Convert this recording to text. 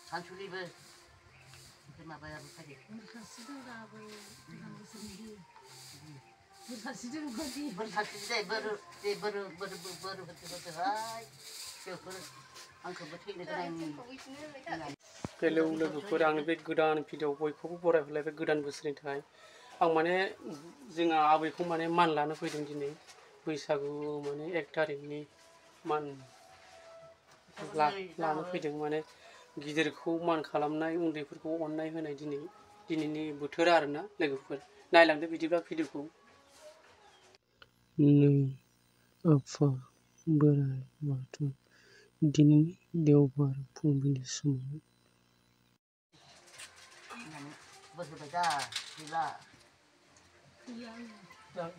산출입을 마봐야 못하게. 사시든 가고 무슨 일이 사시든 거지. 뭘 사시는데 뭐를 하이 저 그걸 안그 못해 그냥. Hello लोगोफोर आंनि बे गोदान भिडिअ बयखौबो बरायहरलाय बे गोदान बोसोरनि थाखाय आं माने जोंहा आबैखौ माने मान लानो फैदों दिनै बैसागु माने 1 तारिखनि मान लानो फैदों माने गिदिरखौ मान खालामनाय उन्दैफोरखौ अननाय होनाय दिनैनि बोथोर आरोना लोगोफोर नायलांदो बिदिब्ला भिडिअखौ आफा बोराइ बाथौ दिनैनि देवबार फुंबिलि समाव Bos baca, gila. Iya. Dah,